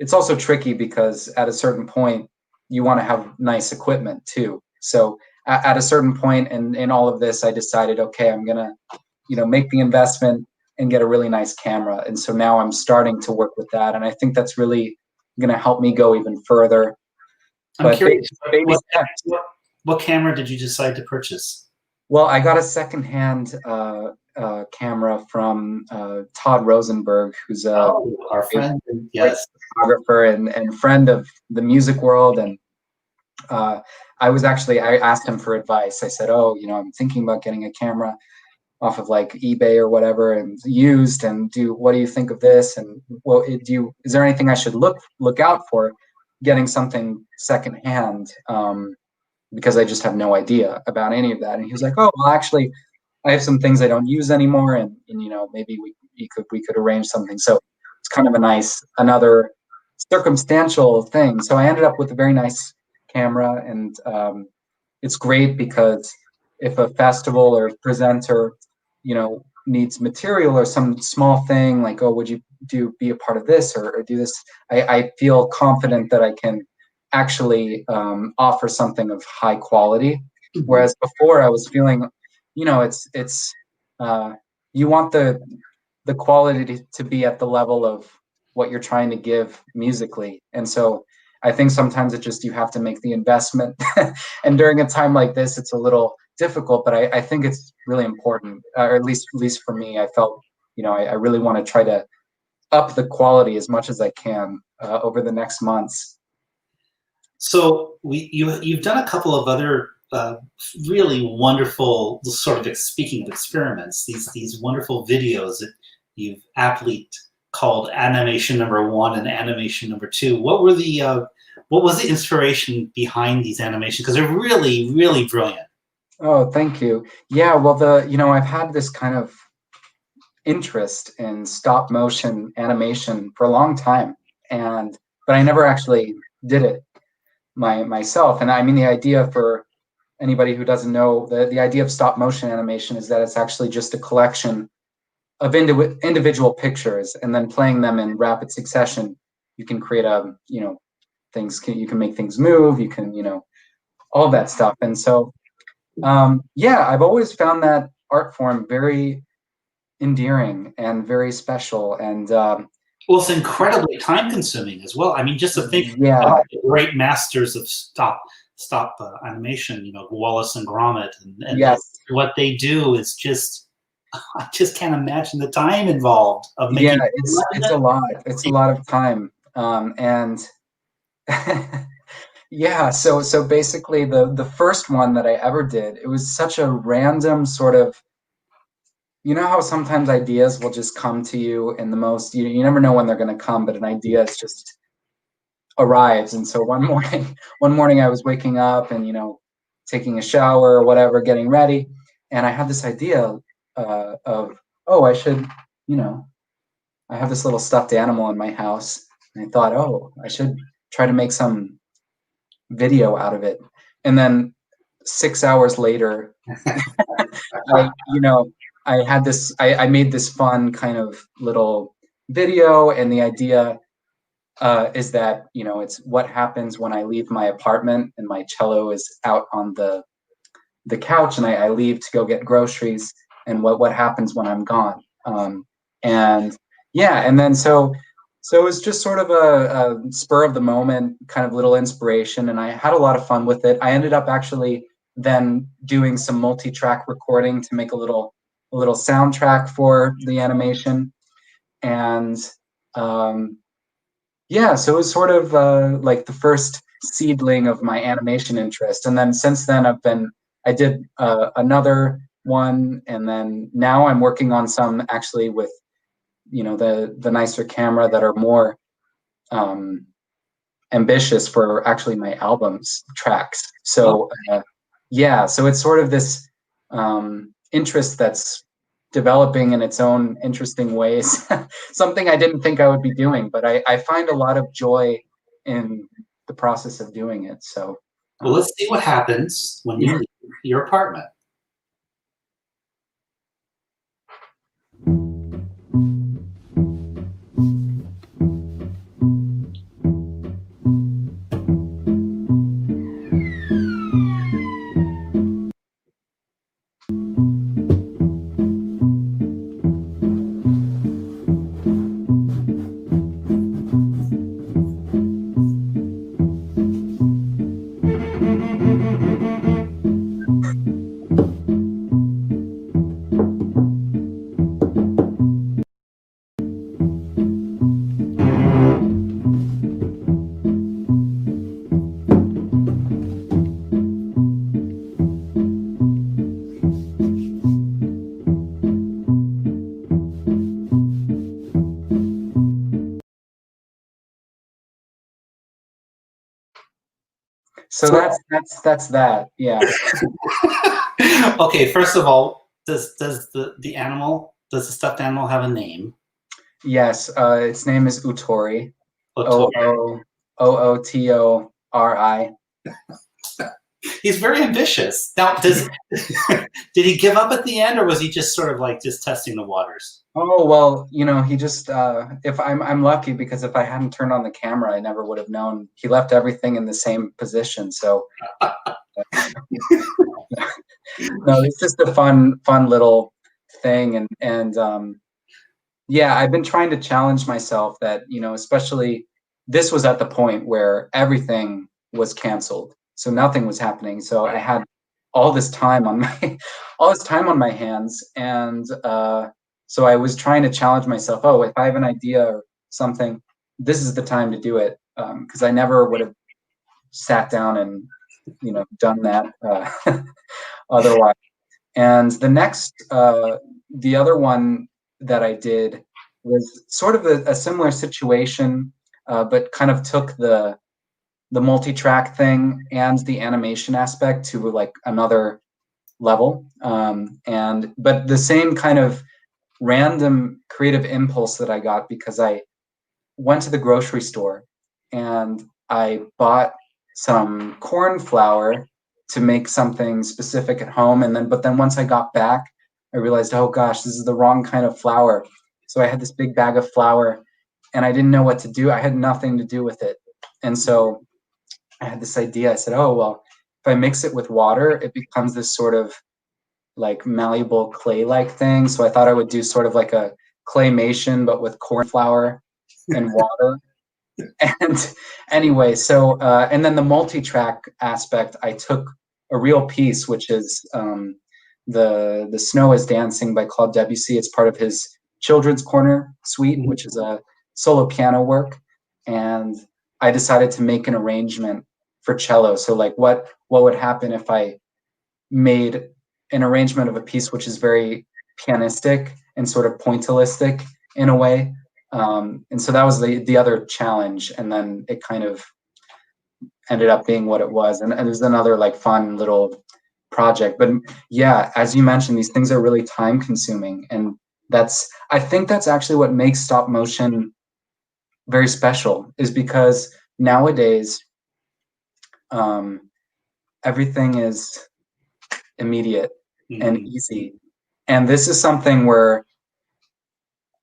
it's also tricky, because at a certain point you want to have nice equipment too. So at a certain point in all of this, I decided, okay, I'm gonna make the investment and get a really nice camera. And so now I'm starting to work with that, and I think that's really gonna help me go even further. I'm curious, what camera did you decide to purchase? Well, I got a secondhand camera from Todd Rosenberg, who's our friend, yes, photographer and friend of the music world. And I asked him for advice. I said, I'm thinking about getting a camera off of like eBay or whatever, and used, and what do you think of this? And is there anything I should look out for getting something secondhand? Because I just have no idea about any of that. And he was like, oh, well, actually, I have some things I don't use anymore, and maybe we could arrange something. So it's kind of another circumstantial thing. So I ended up with a very nice camera, and it's great because if a festival or presenter, needs material or some small thing, like, oh, would you be a part of this or do this? I feel confident that I can actually offer something of high quality. Whereas before I was feeling, you know, you want the quality to be at the level of what you're trying to give musically. And so I think sometimes it just, you have to make the investment. And during a time like this, it's a little difficult, but I think it's really important, or at least for me. I felt, you know, I really want to try to up the quality as much as I can over the next months. So you've done a couple of other really wonderful, sort of, speaking of experiments, these wonderful videos that you've aptly called animation number 1 and animation number 2. What was the inspiration behind these animations? Because they're really, really brilliant. Oh, thank you. Yeah, well, you know, I've had this kind of interest in stop motion animation for a long time, but I never actually did it myself. And I mean, the idea, for anybody who doesn't know, the idea of stop motion animation is that it's actually just a collection of individual pictures, and then playing them in rapid succession, you can create you know, you can make things move, you can, you know, all of that stuff. And so, yeah, I've always found that art form very endearing and very special. And well, it's incredibly time consuming as well. I mean, just to think about the great masters of stop animation, you know, Wallace and Gromit, and yes, what they do is just, I just can't imagine the time involved of making. Yeah, it's a lot. It's a lot of time. And yeah, so basically the first one that I ever did, it was such a random sort of, you know how sometimes ideas will just come to you in the most, you never know when they're going to come, but an idea is just arrives. And so one morning I was waking up and, you know, taking a shower or whatever, getting ready, and I had this idea of, oh, I should, you know, I have this little stuffed animal in my house, and I thought, oh, I should try to make some video out of it. And then 6 hours later, I had this, I made this fun kind of little video, and the idea is that, you know, it's what happens when I leave my apartment and my cello is out on the couch, and I leave to go get groceries, and what happens when I'm gone. And yeah, and then so it was just sort of a spur of the moment kind of little inspiration, and I had a lot of fun with it. I ended up actually then doing some multi-track recording to make a little soundtrack for the animation. And yeah, so it was sort of like the first seedling of my animation interest. And then since then I did another one, and then now I'm working on some actually with, you know, the nicer camera that are more ambitious for actually my album's tracks. So yeah, so it's sort of this interest that's developing in its own interesting ways. Something I didn't think I would be doing, but I find a lot of joy in the process of doing it. So well, let's see what happens when you leave your apartment. So that's that. Yeah. Okay, first of all, does the animal, does the stuffed animal have a name? Yes, its name is Ootori. Ootori. He's very ambitious. Now, did he give up at the end, or was he just sort of like just testing the waters? Oh, well, he just, if I'm lucky, because if I hadn't turned on the camera, I never would have known. He left everything in the same position. So no, it's just a fun little thing. And yeah, I've been trying to challenge myself that, especially this was at the point where everything was canceled. So nothing was happening. So I had all this time on my hands. And so I was trying to challenge myself. Oh, if I have an idea or something, this is the time to do it. Because I never would have sat down and, done that otherwise. And the other one that I did was sort of a similar situation, but kind of took the multi-track thing and the animation aspect to like another level. But the same kind of random creative impulse that I got, because I went to the grocery store and I bought some corn flour to make something specific at home. But then once I got back, I realized, oh gosh, this is the wrong kind of flour. So I had this big bag of flour and I didn't know what to do. I had nothing to do with it. And so I had this idea. I said, oh, well, if I mix it with water, it becomes this sort of like malleable clay-like thing. So I thought I would do sort of like a claymation, but with corn flour and water. And anyway, so and then the multi-track aspect, I took a real piece, which is the Snow is Dancing by Claude Debussy. It's part of his Children's Corner suite, which is a solo piano work. And I decided to make an arrangement for cello. So like what would happen if I made an arrangement of a piece which is very pianistic and sort of pointillistic in a way. And so that was the other challenge. And then it kind of ended up being what it was. And it was another like fun little project. But yeah, as you mentioned, these things are really time consuming. And I think that's actually what makes stop motion very special, is because nowadays everything is immediate and easy. And this is something where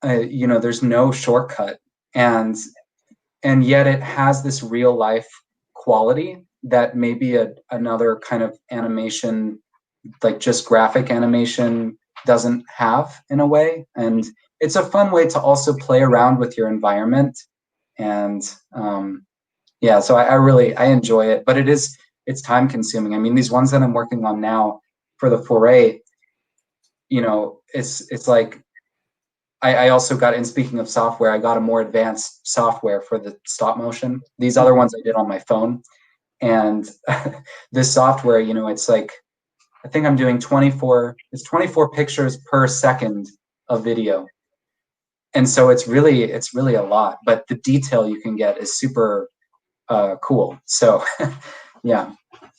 there's no shortcut, and yet it has this real life quality that maybe another kind of animation, like just graphic animation, doesn't have in a way. And it's a fun way to also play around with your environment. And yeah, so I enjoy it, but it's time consuming. I mean, these ones that I'm working on now for the foray, it's like I also got, in speaking of software, I got a more advanced software for the stop motion. These other ones I did on my phone. And this software, it's like, I think I'm doing 24 pictures per second of video. And so it's really a lot, but the detail you can get is super cool. So yeah.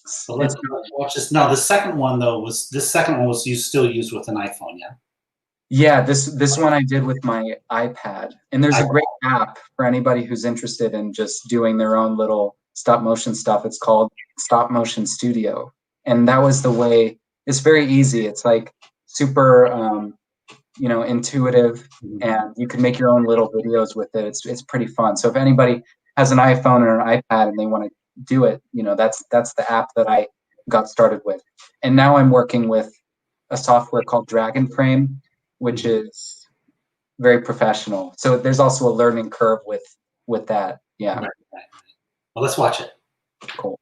So let's watch this. Now, the second one was you still used with an iPhone, yeah? Yeah, this one I did with my iPad. And there's a great app for anybody who's interested in just doing their own little stop motion stuff. It's called Stop Motion Studio. And that was the way. It's very easy. It's like super intuitive, and you can make your own little videos with it. It's pretty fun. So if anybody has an iPhone or an iPad and they want to do it, that's the app that I got started with. And now I'm working with a software called Dragon Frame, which is very professional. So there's also a learning curve with that. Yeah. Right. Well, let's watch it. Cool.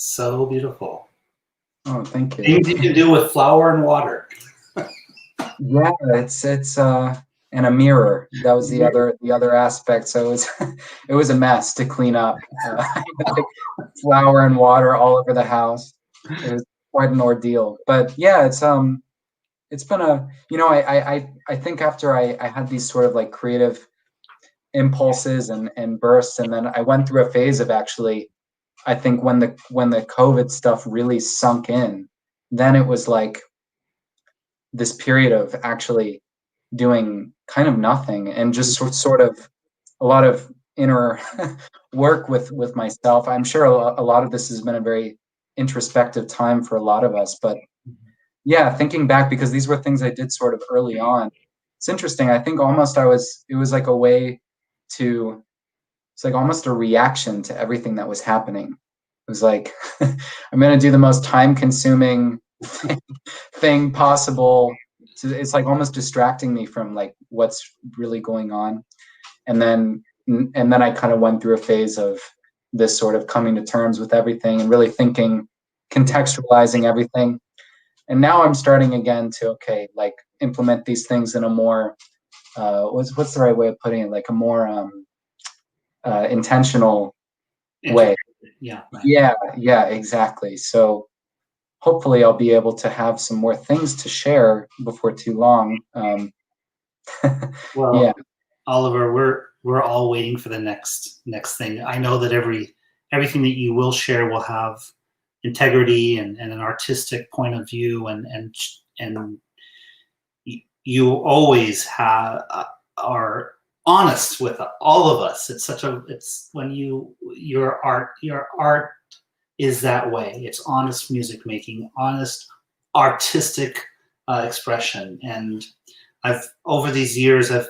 So beautiful. Oh, thank you. Things you can do with flour and water. Yeah, it's and a mirror. That was the other aspect. So it was a mess to clean up. Like flour and water all over the house. It was quite an ordeal. But yeah, it's been I think after I had these sort of like creative impulses and bursts, and then I went through a phase of actually, I think when the COVID stuff really sunk in, then it was like this period of actually doing kind of nothing and just sort of a lot of inner work with myself. I'm sure a lot of this has been a very introspective time for a lot of us, but yeah, thinking back, because these were things I did sort of early on. It's interesting. I think almost it was like a way to, it's like almost a reaction to everything that was happening. It was like, I'm going to do the most time consuming thing possible. So it's like almost distracting me from like what's really going on. And then I kind of went through a phase of this sort of coming to terms with everything and really thinking, contextualizing everything. And now I'm starting again to, okay, like implement these things in a more, what's the right way of putting it? Like a more intentional way. Yeah. Right. Yeah, exactly. So hopefully I'll be able to have some more things to share before too long. Well, yeah. Oliver, we're all waiting for the next thing. I know that everything that you will share will have integrity and an artistic point of view, and you always are honest with all of us. It's when your art is that way. It's honest music making, honest artistic expression. And over these years, I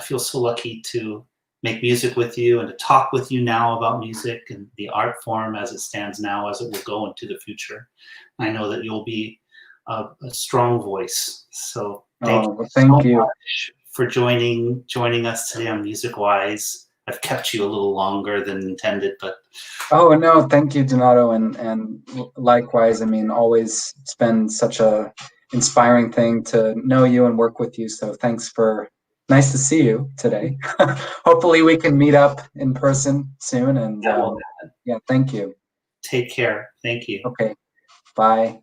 feel so lucky to make music with you and to talk with you now about music and the art form as it stands now, as it will go into the future. I know that you'll be a strong voice. So thank you so much for joining us today on MusicWise. I've kept you a little longer than intended, but oh no, thank you, Donato, and likewise. I mean, always it's been such a inspiring thing to know you and work with you. So nice to see you today. Hopefully we can meet up in person soon. And yeah, thank you. Take care. Thank you. Okay, bye.